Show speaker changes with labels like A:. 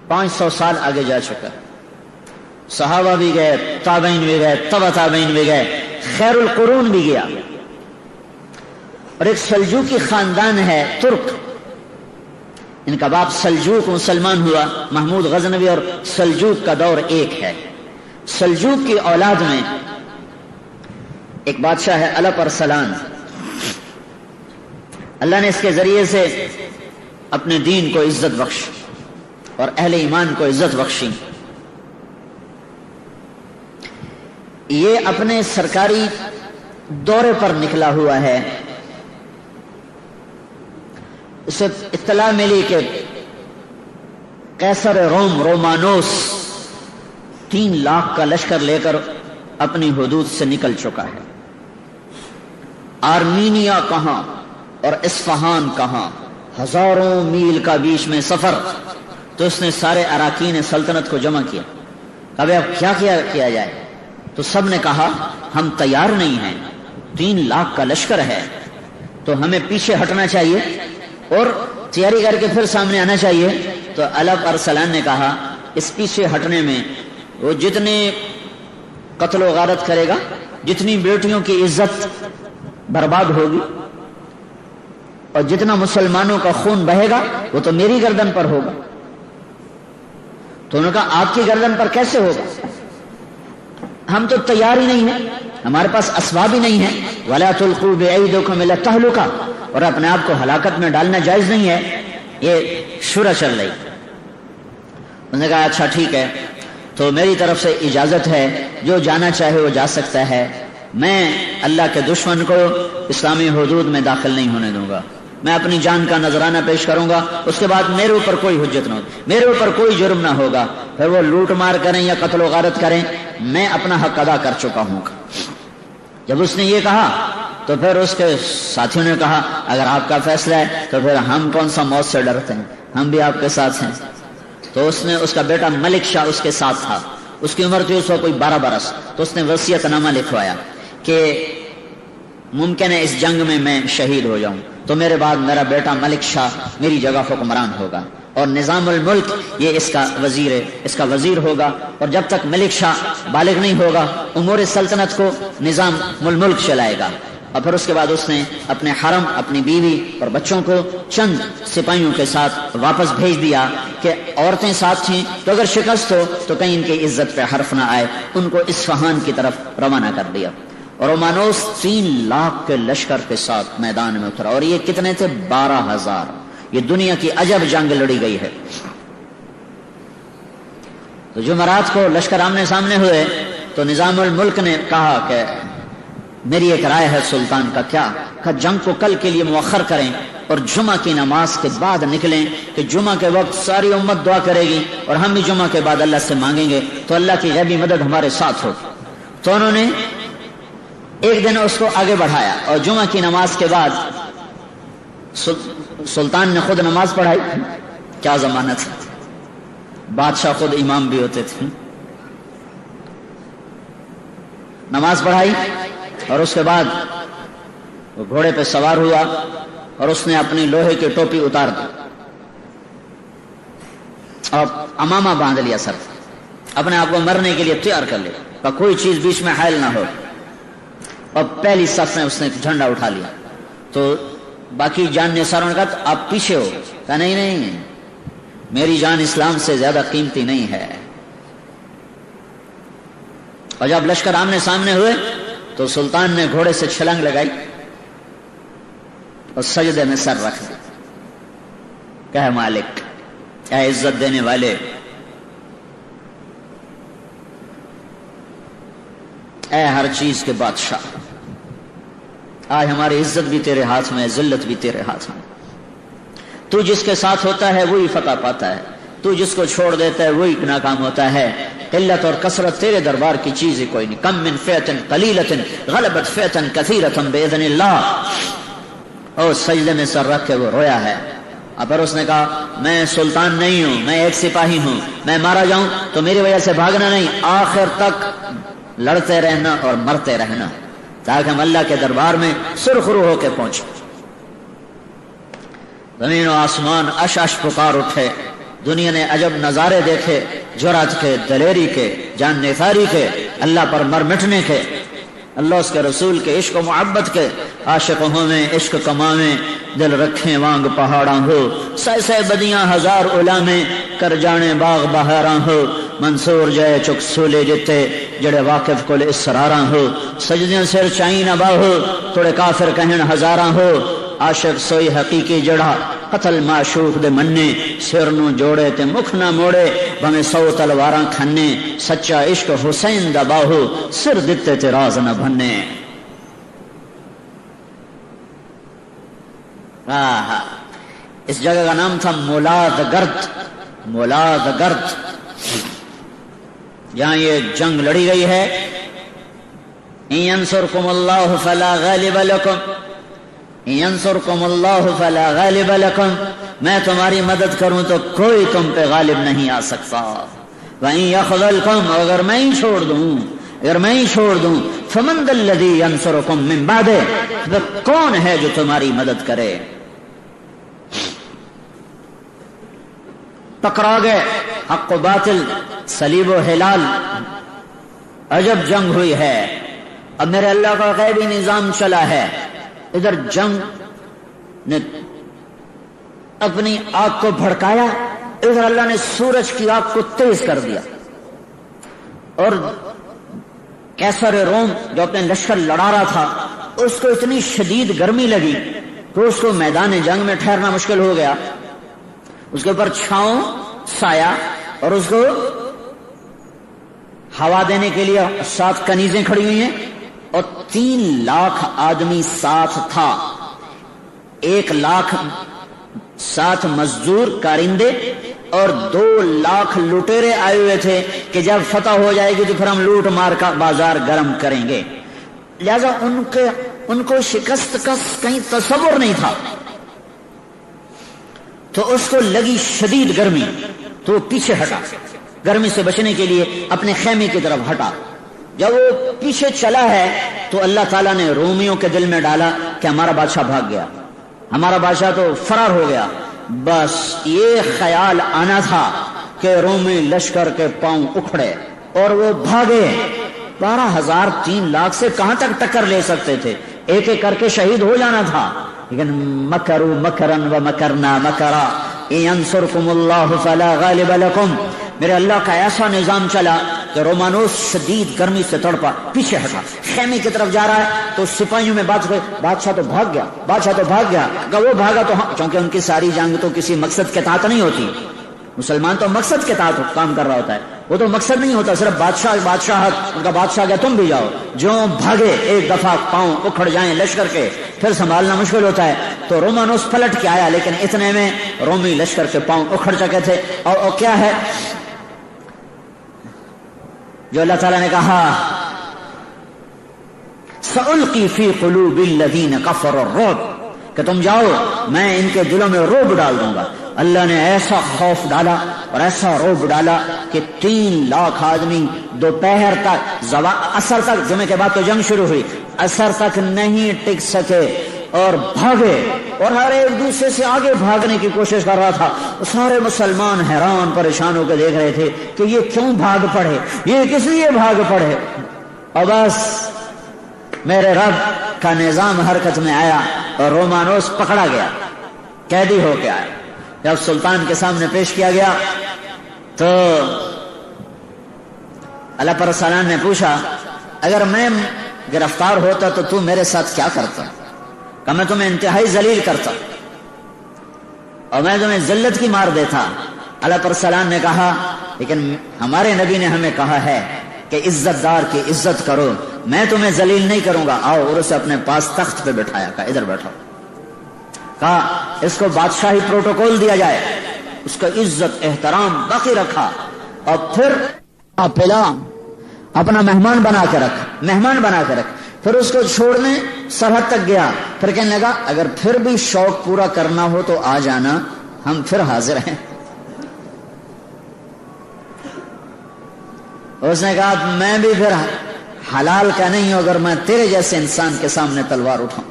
A: 500 سال آگے جا چکا. صحابہ بھی گئے, تابعین بھی گئے, تبع تابعین بھی گئے, خیر القرون بھی گیا. اور ایک سلجوقی خاندان ہے ترک, ان کا باپ سلجوق مسلمان ہوا. محمود غزنوی اور سلجوق کا دور ایک ہے. سلجوق کی اولاد میں ایک بادشاہ ہے الپ ارسلان. اللہ نے اس کے ذریعے سے اپنے دین کو عزت بخش اور اہل ایمان کو عزت بخشی. یہ اپنے سرکاری دورے پر نکلا ہوا ہے. اسے اطلاع ملی کہ قیصر روم رومانوس 3 لاکھ کا لشکر لے کر اپنی حدود سے نکل چکا ہے. آرمینیا کہاں اور اصفہان کہاں, ہزاروں میل کا بیچ میں سفر. تو اس نے سارے اراکین سلطنت کو جمع کیا. اب کیا کیا جائے؟ تو سب نے کہا ہم تیار نہیں ہیں, 3 لاکھ کا لشکر ہے, تو ہمیں پیچھے ہٹنا چاہیے اور تیاری کر کے پھر سامنے آنا چاہیے. تو الپ ارسلان نے کہا اس پیچھے ہٹنے میں وہ جتنے قتل و غارت کرے گا, جتنی بیٹیوں کی عزت برباد ہوگی اور جتنا مسلمانوں کا خون بہے گا وہ تو میری گردن پر ہوگا. تو انہوں نے کہا آپ کی گردن پر کیسے ہوگا؟ ہم تو تیار ہی نہیں ہیں, ہمارے پاس اسباب ہی نہیں ہیں. وَلَا تُلْقُوا بِأَيْدِيكُمْ إِلَى التَّهْلُكَةِ, اور اپنے آپ کو ہلاکت میں ڈالنا جائز نہیں ہے. یہ شورا چل رہی. انہوں نے کہا اچھا ٹھیک ہے, تو میری طرف سے اجازت ہے, جو جانا چاہے وہ جا سکتا ہے. میں اللہ کے دشمن کو اسلامی حدود میں داخل نہیں ہونے دوں گا. میں اپنی جان کا نذرانہ پیش کروں گا, اس کے بعد میرے اوپر کوئی حجت نہ ہوگی, میرے اوپر کوئی جرم نہ ہوگا. پھر وہ لوٹ مار کریں یا قتل و غارت کریں, میں اپنا حق ادا کر چکا ہوں. جب اس نے یہ کہا تو پھر اس کے ساتھیوں نے کہا اگر آپ کا فیصلہ ہے تو پھر ہم کون سا موت سے ڈرتے ہیں, ہم بھی آپ کے ساتھ ہیں. تو اس نے, اس کا بیٹا ملک شاہ اس کے ساتھ تھا, اس کی عمر تھی اس وقت کوئی 12 برس. تو اس نے وصیت نامہ لکھوایا کہ ممکن ہے اس جنگ میں شہید ہو جاؤں, تو میرے بعد میرا بیٹا ملک شاہ میری جگہ حکمران ہوگا, اور نظام الملک یہ اس کا وزیر ہے, اس کا وزیر ہوگا. اور جب تک ملک شاہ بالغ نہیں ہوگا امور سلطنت کو نظام الملک چلائے گا. اور پھر اس کے بعد اس نے اپنے حرم, اپنی بیوی اور بچوں کو چند سپاہیوں کے ساتھ واپس بھیج دیا کہ عورتیں ساتھ تھیں تو اگر شکست ہو تو کہیں ان کی عزت پہ حرف نہ آئے. ان کو اصفہان کی طرف روانہ کر دیا. اور رومانوس 3 لاکھ کے لشکر کے ساتھ میدان میں اترا. اور یہ کتنے تھے؟ 12,000. یہ دنیا کی عجب جنگ لڑی گئی ہے. تو جمعرات کو لشکر آمنے سامنے ہوئے تو نظام الملک نے کہا کہ میری ایک رائے ہے سلطان کا. کیا؟ کہ جنگ کو کل کے لیے مؤخر کریں اور جمعہ کی نماز کے بعد نکلیں, کہ جمعہ کے وقت ساری امت دعا کرے گی اور ہم بھی جمعہ کے بعد اللہ سے مانگیں گے تو اللہ کی غیبی مدد ہمارے ساتھ ہو. تو انہوں نے ایک دن اس کو آگے بڑھایا اور جمعہ کی نماز کے بعد سلطان نے خود نماز پڑھائی. کیا زمانہ تھا, بادشاہ خود امام بھی ہوتے تھے. نماز پڑھائی اور اس کے بعد وہ گھوڑے پہ سوار ہوا اور اس نے اپنی لوہے کی ٹوپی اتار دی اور امامہ باندھ لیا سر, اپنے آپ کو مرنے کے لیے تیار کر لیا, کوئی چیز بیچ میں حائل نہ ہو. اور پہلی صف میں اس نے جھنڈا اٹھا لیا. تو باقی جان نثاروں نے کہا آپ پیچھے ہو. کہا نہیں, میری جان اسلام سے زیادہ قیمتی نہیں ہے. اور جب لشکر آمنے سامنے ہوئے تو سلطان نے گھوڑے سے چھلانگ لگائی اور سجدے میں سر رکھ دیا. کہ مالک, اے عزت دینے والے, اے ہر چیز کے بادشاہ, آج ہماری عزت بھی تیرے ہاتھ میں, ذلت بھی تیرے ہاتھ میں. تو جس کے ساتھ ہوتا ہے وہی فتح پاتا ہے, تو جس کو چھوڑ دیتا ہے وہی ناکام ہوتا ہے. قلت اور کثرت تیرے دربار کی چیز ہی کوئی نہیں. کم من فئۃ قلیلۃ غلبت فئۃ کثیرۃ باذن اللہ. اور سجدے میں سر رکھ کے وہ رویا ہے. اب پھر اس نے کہا میں سلطان نہیں ہوں, میں ایک سپاہی ہوں, میں مارا جاؤں تو میری وجہ سے بھاگنا نہیں, آخر تک لڑتے رہنا اور مرتے رہنا تاکہ ہم اللہ کے دربار میں سرخرو ہو کے پہنچے. زمین و آسمان اش اش پکار اٹھے, دنیا نے عجب نظارے دیکھے، جرأت کے، دلیری کے، جان نثاری کے، اللہ پر مر مٹنے کے، اللہ اس کے رسول کے عشق و محبت کے، عاشق ہویں عشق کماویں، دل رکھیں وانگ پہاڑاں ہو، سہ سہ بدیاں ہزار علامیں، کر جانے باغ بہاراں ہو، منصور جائے چک سولے جتے، جڑے واقف کل اسراراں ہو، سجدیاں سر چائیں نہ باہو، توڑے کافر کہن ہزاراں ہو، عاشق سوئی حقیقی جڑا، قتل معشوق دے مننے، سر نو جوڑے تے مکھ نہ موڑے، بھمیں 100 تلواراں کھنے، سچا عشق حسین دا باہو، سر دتے تے راز نہ بھنے۔ اس جگہ کا نام تھا مولاد گرد، مولاد گرد، یہاں یہ جنگ لڑی گئی ہے۔ ان ینصرکم اللہ فلا غالب لکم، ان ینصرکم اللہ فلا غالب لکم، میں تمہاری مدد کروں تو کوئی تم پہ غالب نہیں آ سکتا۔ وَإِن يَخْذَلْكُمْ، اگر میں ہی چھوڑ دوں، اگر میں ہی چھوڑ دوں، فَمَنْ ذَا الَّذِي يَنصُرُكُم مِّن بَعْدِهِ، پھر کون ہے جو تمہاری مدد کرے؟ ٹکرا گئے حق و باطل، صلیب و ہلال، عجب جنگ ہوئی ہے۔ اب میرے اللہ کا غیبی نظام چلا ہے، ادھر جنگ نے اپنی آگ کو بھڑکایا، ادھر اللہ نے سورج کی آگ کو تیز کر دیا، اور کیسر روم جو اپنے لشکر لڑا رہا تھا اس کو اتنی شدید گرمی لگی کہ اس کو میدان جنگ میں ٹھہرنا مشکل ہو گیا۔ اس کے اوپر چھاؤں سایہ، اور اس کو ہوا دینے کے لیے 7 کنیزیں کھڑی ہوئی ہیں، اور 3 لاکھ آدمی ساتھ تھا، 1 لاکھ 7 مزدور کارندے، اور 2 لاکھ لٹیرے آئے ہوئے تھے کہ جب فتح ہو جائے گی تو پھر ہم لوٹ مار کا بازار گرم کریں گے۔ لہذا ان کو شکست کا کہیں تصور نہیں تھا، تو اس کو لگی شدید گرمی، تو وہ پیچھے ہٹا، گرمی سے بچنے کے لیے اپنے خیمے کی طرف ہٹا۔ جب وہ پیچھے چلا ہے تو اللہ تعالیٰ نے رومیوں کے دل میں ڈالا کہ ہمارا بادشاہ بھاگ گیا، ہمارا بادشاہ تو فرار ہو گیا۔ بس یہ خیال آنا تھا کہ رومی لشکر کے پاؤں اکھڑے اور وہ بھاگے۔ 12,000 3 لاکھ سے کہاں تک ٹکر لے سکتے تھے، ایک ایک کر کے شہید ہو جانا تھا، لیکن مکروا مکرن ومکرنا مکرا ان ینصرکم اللہ فلا غالب لکم، میرے اللہ کا ایسا نظام چلا کہ رومانوس شدید گرمی سے تڑپا، پیچھے ہٹا، خیمے کی طرف جا رہا ہے تو سپاہیوں میں بات ہوئی، بادشاہ تو بھاگ گیا، بادشاہ تو بھاگ گیا۔ اگر وہ بھاگا تو ہاں، چونکہ ان کی ساری جنگ تو کسی مقصد کے تحت نہیں ہوتی، مسلمان تو مقصد کے تحت کام کر رہا ہوتا ہے، وہ تو مقصد نہیں ہوتا، صرف بادشاہت، ان کا بادشاہ گیا تم بھی جاؤ۔ جو بھاگے ایک دفعہ پاؤں اکھڑ جائیں لشکر کے، پھر سنبھالنا مشکل ہوتا ہے، تو رومانوس پلٹ کے آیا، لیکن اتنے میں رومی لشکر کے پاؤں اکھڑ چکے تھے۔ اور کیا ہے جو اللہ تعالیٰ نے کہا، سألقی فی قلوب الذین کفروا الرعب، کہ تم جاؤ میں ان کے دلوں میں رعب ڈال دوں گا۔ اللہ نے ایسا خوف ڈالا اور ایسا رعب ڈالا کہ 3 لاکھ آدمی دوپہر تک، عصر تک، جمعے کے بعد تو جنگ شروع ہوئی، عصر تک نہیں ٹک سکے اور بھاگے، اور ہر ایک دوسرے سے آگے بھاگنے کی کوشش کر رہا تھا۔ سارے مسلمان حیران پریشان ہو کے دیکھ رہے تھے کہ یہ کیوں بھاگ پڑے، یہ کس لیے بھاگ پڑے۔ اور بس میرے رب کا نظام حرکت میں آیا اور رومانوس پکڑا گیا، قیدی ہو کے آیا۔ جب سلطان کے سامنے پیش کیا گیا تو اللہ پر سلام نے پوچھا، اگر میں گرفتار ہوتا تو تو میرے ساتھ کیا کرتا؟ کہ میں تمہیں انتہائی ذلیل کرتا اور میں تمہیں ذلت کی مار دیتا۔ اللہ پر سلام نے کہا، لیکن ہمارے نبی نے ہمیں کہا ہے کہ عزت دار کی عزت کرو، میں تمہیں ذلیل نہیں کروں گا، آؤ۔ اور اسے اپنے پاس تخت پہ بٹھایا، کہا ادھر بیٹھو، کہا اس کو بادشاہی پروٹوکول دیا جائے، اس کا عزت احترام باقی رکھا، اور پھر پلا اپنا مہمان بنا کے رکھ، پھر اس کو چھوڑنے سرحد تک گیا، پھر کہنے لگا اگر پھر بھی شوق پورا کرنا ہو تو آ جانا، ہم پھر حاضر ہیں۔ اس نے کہا میں بھی پھر حلال کا نہیں ہوں اگر میں تیرے جیسے انسان کے سامنے تلوار اٹھاؤں۔